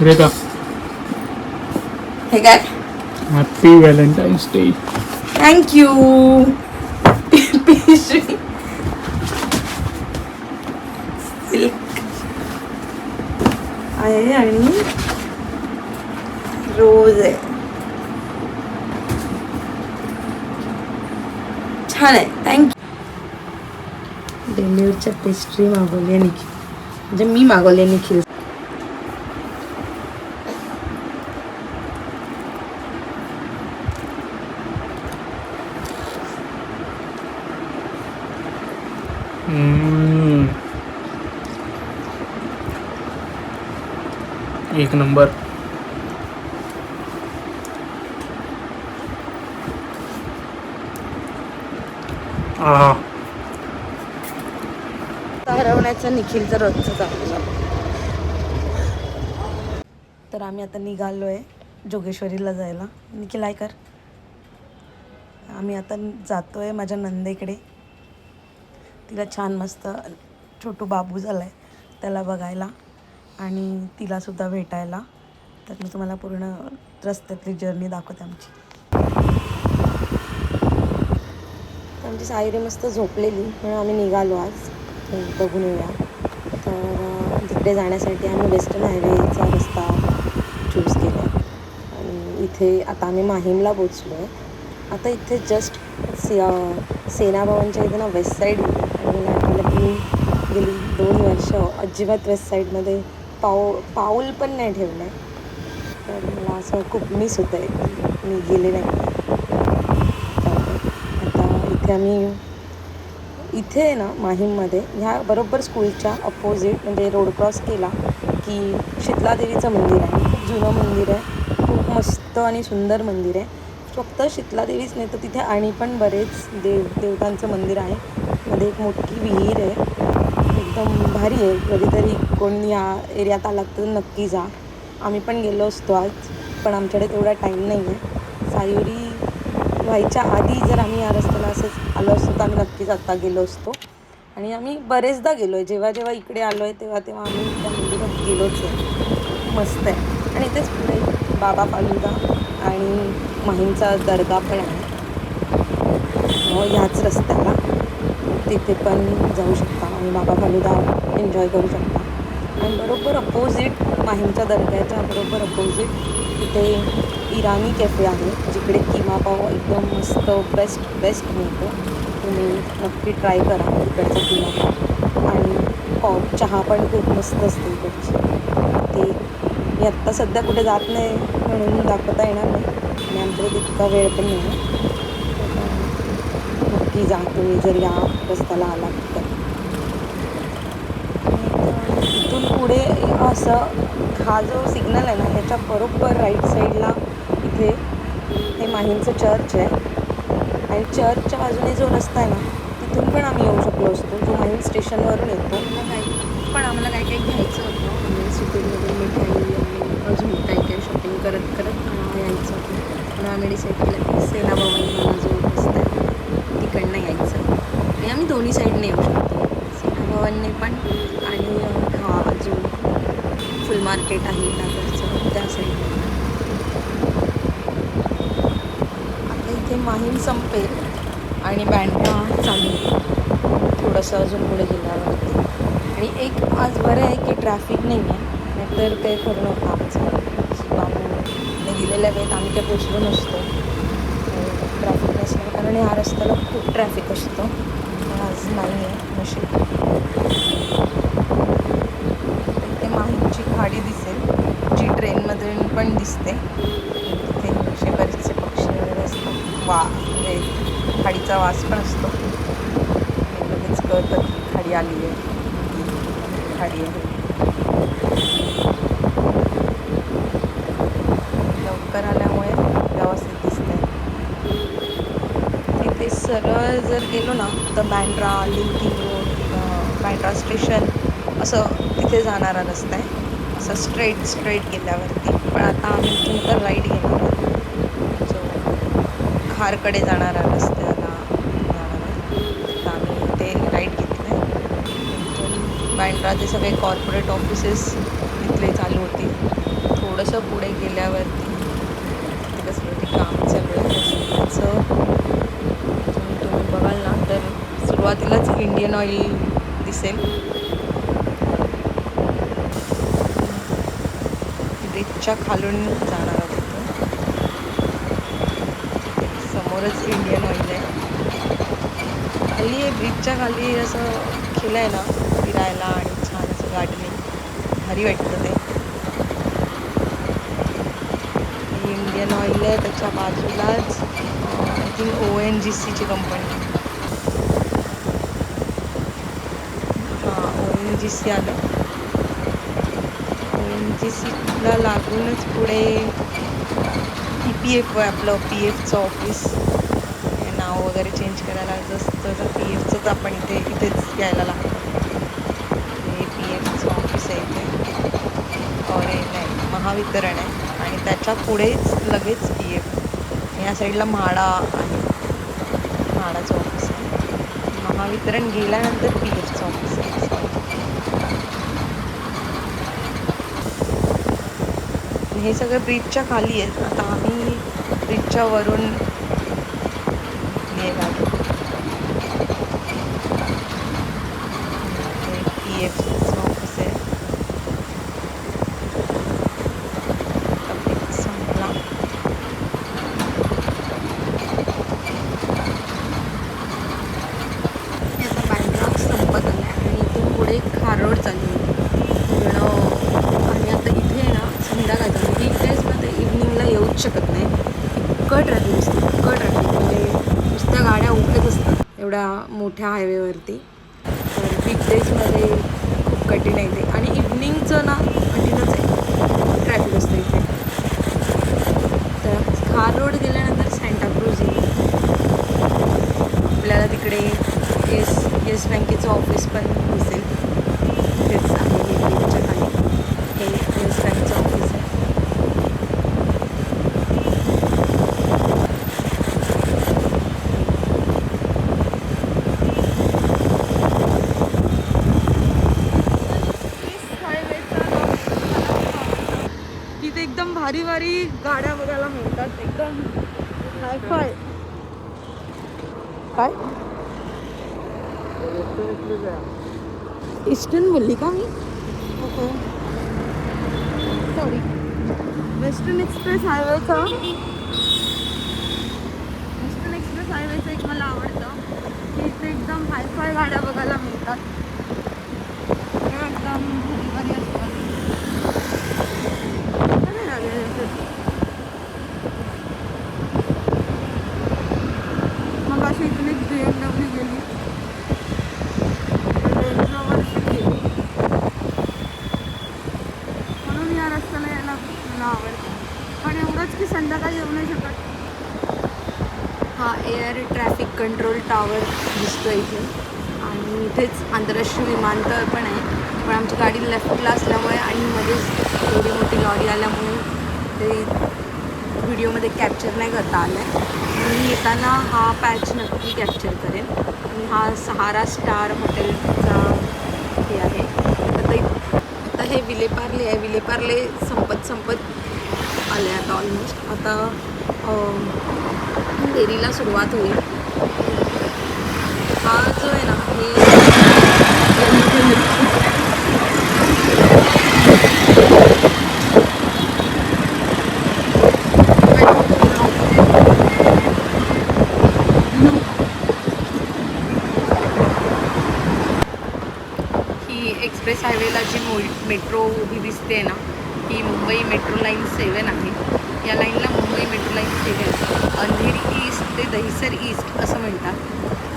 रेखा हे काय? Happy Valentine's day. Thank you. पिशवी सिल्क आहे आणि रोज आहे. छान आहे. थँक्यू. डेलिव्हरच्या पेस्ट्री मागवली आहे निखिल, म्हणजे मी मागवली आहे निखिल. एक नंबर. हरवण्याचं निखिलचं रोजचं चालू. तर आम्ही आता निघालो आहे जोगेश्वरीला जायला. निखिल आहे कर. आम्ही आता जातो आहे माझ्या नंदेकडे. तिला छान मस्त छोटू बाबू झाला आहे त्याला बघायला आणि तिलासुद्धा भेटायला. तर मी तुम्हाला पूर्ण रस्त्यातली जर्नी दाखवते आमची. तर आमची सायरी मस्त झोपलेली म्हणून आम्ही निघालो आज बघून येऊया. तर तिकडे जाण्यासाठी आम्ही वेस्टर्न हायवेचा रस्ता चूज केला आहे आणि इथे आता आम्ही माहीमला पोचलो आहे. आता इथे जस्ट सेना भवनच्या इथे ना वेस्ट साईड आणि मला आठवलं की मी गेली 2 वर्ष अजिबात वेस्ट साईडमध्ये पाऊल पण नाही ठेवलं आहे. तर मला असं खूप मिस होतं आहे की मी गेले नाही. आता इथे आम्ही इथे ना माहीममध्ये ह्या बरोबर स्कूलच्या अपोजिट म्हणजे रोड क्रॉस केला की शीतलादेवीचं मंदिर आहे. खूप जुनं मंदिर आहे, खूप मस्त आणि सुंदर मंदिर आहे. फक्त शीतलादेवीच नाही तर तिथे आणि पण बरेच देवतांचं मंदिर आहे. मध्ये एक मोठी विहीर आहे, एकदम भारी आहे. कधीतरी कोणी या एरियात आला तर नक्की जा. आम्ही पण गेलो असतो आज, पण आमच्याकडे तेवढा टाईम नाही आहे. सायुरी व्हायच्या आधी जर आम्ही या रस्त्याला असंच आलो असतो तर आम्ही नक्कीच आत्ता गेलो असतो. आणि आम्ही बरेचदा गेलो आहे. जेव्हा जेव्हा इकडे आलो आहे तेव्हा तेव्हा आम्ही त्या मंदिरात गेलोच आहे. मस्त आहे. आणि इथेच पुढे बाबा फालुदा आणि माहीमचा दर्गा पण आहे ह्याच रस्त्याला. तिथे पण जाऊ शकता आणि बाबा फालुदा एन्जॉय करू शकता. आणि बरोबर अपोजिट माहीमच्या दर्ग्याच्या बरोबर अपोजिट तिथे इराणी कॅफे आहे जिकडे किमा पाव एकदम मस्त बेस्ट मिळतो. तुम्ही नक्की ट्राय करा इकडचा किमा पाव. आणि चहा पण खूप मस्त असते इकडची. ते मी आत्ता सध्या कुठे जात नाही म्हणून दाखवता येणार नाही आणि आमच्याकडे तितका वेळ पण नाही आहे. नक्की जा तुम्ही जर या रस्त्याला आलात तर. इथून पुढे असं हा जो सिग्नल आहे ना ह्याच्या बरोबर राईट साईडला इथे हे माहीमचं चर्च आहे. आणि चर्चच्या बाजूने जो रस्ता आहे ना तिथून पण आम्ही येऊ शकलो असतो, जो माहीम स्टेशनवरून येतो. पण आम्हाला काय काय घ्यायचं होतं म्हणजे सुपीरमधून मिठाई आणि अजून काही काही शॉपिंग करत करत यायचं होतं. म्हणून आम्ही डिसाईड केलं की सेना भवनला जो रस्ता आहे तिकडनं यायचं. आणि आम्ही दोन्ही साईडने येऊ शकतो, सेना भवनने पण आणि हा जो फुल मार्केट आहे नागरचं त्या साईडने. आता इथे माहीम संपेल आणि बँड्रा चालू आहे थोडंसं अजून पुढे गेल्यावरती. आणि एक आज बरं आहे की ट्रॅफिक नाही आहे, नाहीतर काही खरं नव्हतं आमचं. बाबूने दिलेल्या वेळेत आम्ही काही पोचलो नसतो ट्रॅफिक नसलं, कारण ह्या रस्त्याला खूप ट्रॅफिक असतं. पण आज नाही आहे नशीब. इथे माहीमची खाडी दिसेल जी ट्रेनमधून पण दिसते. तिथे असे बरेचसे पक्षी वगैरे असतात. म्हणजे खाडीचा वास पण असतो. लगेच कळतं की खाडी आली आहे, खाडी आहे. लवकर आल्यामुळे व्यवस्थित दिसतंय. तिथे सरळ जर गेलो ना तर बँड्रा, लिंकिंग रोड किंवा बँड्रा स्टेशन असं तिथे जाणारा रस्ता आहे, असं स्ट्रेट गेल्यावरती. पण आता आम्ही इथून तर राईट घेणार आहोत जो खारकडे जाणारा रस्त्याला जाणार आहे. तर आम्ही ते राईट घेतलं आहे. इथून बँड्राचे सगळे कॉर्पोरेट ऑफिसेस तिथले चालू होतील थोडंसं पुढे गेल्यावरती तिथे कसं ते काम चालू आहे रस्त्याचं. तुम्ही बघाल ना तर सुरुवातीलाच इंडियन ऑइल दिसेल. ब्रिजच्या खालून जाणार आहोत तिथं. समोरच इंडियन ऑइल आहे. खाली ब्रिजच्या खाली असं केलं आहे ना फिरायला आणि छान असं गार्डनिंग भारी वाटतं ते. इंडियन ऑइल आहे त्याच्या बाजूलाच आय थिंक ONGCची कंपनी. हां ONGC आलं. ONGCला लागूनच पुढे PF आहे आपलं PFचं ऑफिस. नाव वगैरे चेंज करायला असतं तर PFचंच आपण इथेच यायला लागतं. हे PFचं ऑफिस आहे इथे. नाही महावितरण आहे आणि त्याच्या पुढेच लगेच PF. या साईडला म्हाडा आहे. म्हाडाचं ऑफिस आहे. महावितरण गेल्यानंतर PFचं ऑफिस आहे. हे सगळं ब्रिजच्या खाली आहे. आता आम्ही ब्रिजच्या वरून PFचं ऑफिस आहे. संपला. याचा बॅकग्राऊंड संपत आला आहे आणि इथून पुढे खारोड चालू आहे. आणि आता इथे ना संध्याकाळचं वीकडेजमध्ये इव्हनिंगला येऊच शकत नाही. इतकं ट्रॅफिक असतं, इतकं ट्रॅफिक म्हणजे नुसत्या गाड्या उभ्याच असतात एवढ्या मोठ्या हायवेवरती. तर वीकडेजमध्ये खूप कठीण आहे ते आणि इव्हनिंगचं ना कठीणच आहे, ट्रॅफिक असतं इथे. तर खार रोड गेल्यानंतर सँटाक्रूज येईल. आपल्याला तिकडे येस बँकेचं ऑफिस पण दिसेल. तेच आहे हे ब्रिजच्या खाली. हे येस बँकचं ऑफिस आहे. तिथे एकदम भारी भारी गाड्या बघायला मिळतात. एकदम हायफाय. काय ईस्टर्न बोलली का मी? सॉरी. वेस्टर्न एक्सप्रेस हायवेचं एक मला आवडतं की इथे एकदम हायफाय गाड्या बघायला मिळतात. एकदम भारी भारी असतात. मग अशी इथून एक BMW गेली. म्हणून या रस्त्याला यायला मला आवडतं. पण एवढंच की संध्याकाळी येऊ नाही शकत. हा एअर ट्रॅफिक कंट्रोल टॉवर दिसतो इथे आणि इथेच आंतरराष्ट्रीय विमानतळ पण आहे. पण आमची गाडी लेफ्टला असल्यामुळे आणि मध्येच एवढी मोठी लॉरी आल्यामुळे ते व्हिडिओमध्ये कॅप्चर नाही करता आलं आहे. मी येताना हा पॅच नक्की कॅप्चर करेन. आणि हा सहारा स्टार हॉटेलचा हे आहे. आता हे विलेपार्ले आहे. विलेपार्ले संपत आले आता ऑलमोस्ट. आता देरीला सुरुवात होईल. हा जो आहे ना ही एक्सप्रेस हायवेला जी मेट्रो उभी दिसते ना ही मुंबई मेट्रो लाईन 7 आहे. या लाईनला Mumbai metro line 7 Andheri east ते दहिसर ईस्ट असं म्हणतात.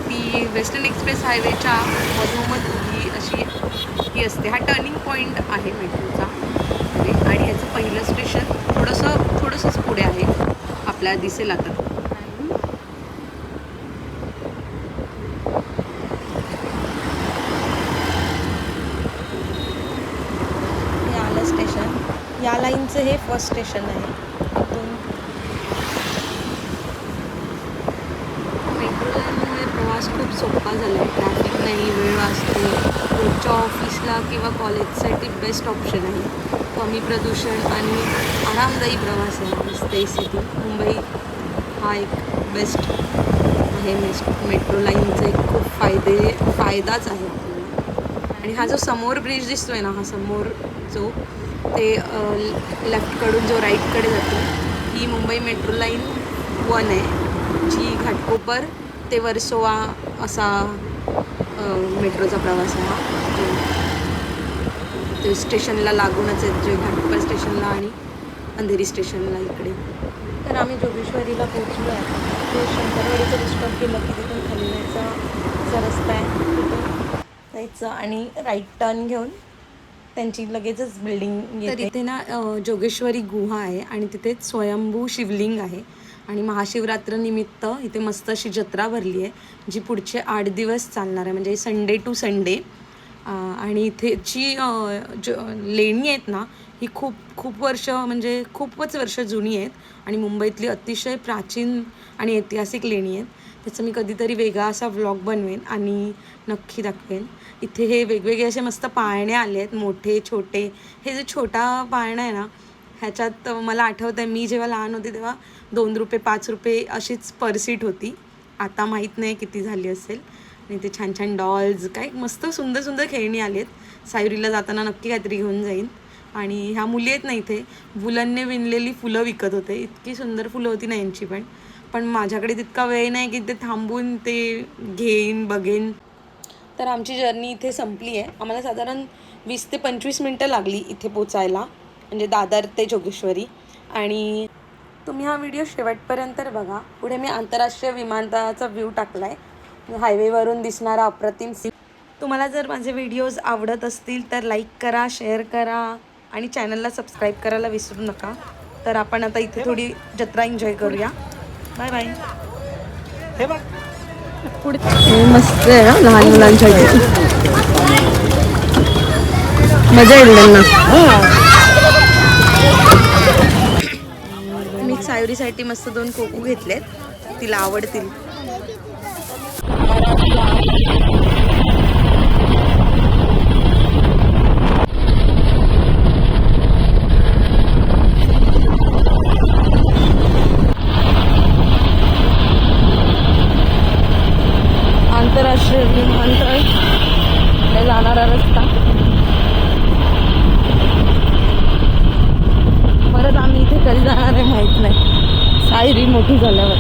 ती वेस्टर्न एक्सप्रेस हायवेच्या मधोमध ही अशी ही असते. हा टर्निंग पॉईंट आहे मेट्रोचा आणि ह्याचं पहिलं स्टेशन थोडंसंच पुढे आहे. आपल्याला दिसेल आता. हे आलं स्टेशन. या लाईनचं हे फर्स्ट स्टेशन आहे. इथून मेट्रो लाईनमुळे प्रवास खूप सोपा झाला आहे. ट्रॅफिक नाही, वेळ वाचते, रोजच्या ऑफिसला किंवा कॉलेजसाठी बेस्ट ऑप्शन आहे. कमी प्रदूषण आणि आरामदायी प्रवास आहे. स्टे सिटी मुंबई हा एक बेस्ट आहे. मेट्रो लाईनचा एक खूप फायदाच आहे आपल्याला. आणि हा जो समोर ब्रिज दिसतो आहे ना, हा समोर जो ते लेफ्टकडून जो राईटकडे जातो, ही मुंबई मेट्रो लाईन 1 आहे, जी घाटकोपर ते वर्सोवा असा मेट्रोचा प्रवास आहे. हा जो ते स्टेशनला लागूनच आहेत, जे घाटकोपर स्टेशनला आणि अंधेरी स्टेशनला इकडे. तर आम्ही जोगेश्वरीला पोहोचलो आहे. ते शंकरवाडीचं स्टॉप केलं की तिथून खाली जायचा रस्ता आहे, तिथून जायचं आणि राईट टर्न घेऊन त्यांची लगेचच बिल्डिंग येते. इथे ना जोगेश्वरी गुहा आहे आणि तिथे स्वयंभू शिवलिंग आहे. आणि महाशिवरात्रनिमित्त इथे मस्त अशी जत्रा भरली आहे, जी पुढचे 8 दिवस चालणार आहे, म्हणजे संडे टू संडे. आणि इथे जी लेणी आहेत ना, ही खूप वर्ष, म्हणजे खूपच वर्ष जुनी आहेत आणि मुंबईतली अतिशय प्राचीन आणि ऐतिहासिक लेणी आहेत. त्याचं मी कधीतरी वेगळा असा व्लॉग बनवेन आणि नक्की दाखवेन. इथे हे वेगवेगळे असे मस्त पाळणे आले आहेत, मोठे छोटे. हे जे छोटा पाळणं आहे ना, ह्याच्यात मला आठवतं आहे मी जेव्हा लहान होते तेव्हा 2 रुपये 5 रुपये अशीच पर सीट होती. आता माहीत नाही किती झाली असेल. आणि ते छान छान डॉल्स, काय मस्त सुंदर सुंदर खेळणी आली आहेत. सायरीला जाताना नक्की काहीतरी घेऊन जाईन. आणि ह्या मुली आहेत ना, इथे वुलनने विणलेली फुलं विकत होते. इतकी सुंदर फुलं होती ना यांची पण माझ्याकडे तितका वेळ नाही की ते थांबून ते घेईन बघेन. तर आमची जर्नी इथे संपली आहे. आम्हाला साधारण 20 ते 25 मिनटं लागली इथे पोचायला, म्हणजे दादर ते जोगेश्वरी. आणि तुम्ही हा व्हिडिओ शेवटपर्यंत बघा. पुढे मी आंतरराष्ट्रीय विमानतळाचा व्ह्यू टाकला आहे, हायवेवरून दिसणारा अप्रतिम सीन. तुम्हाला जर माझे व्हिडिओज आवडत असतील तर लाईक करा, शेअर करा आणि चॅनलला सबस्क्राईब करायला विसरू नका. तर आपण आता इथे थोडी जत्रा एन्जॉय करूया. Bye bye. पुढे मस्त आहे ना लहान मुलांसाठी, मजा येईल त्यांना. मी सायरीसाठी मस्त 2 कोको घेतलेत, तिला आवडतील. आंतरराष्ट्रीय विमानतळ जाणारा रस्ता. परत आम्ही इथे कधी जाणार आहे माहीत नाही, सायरी मोठी झाल्यावर.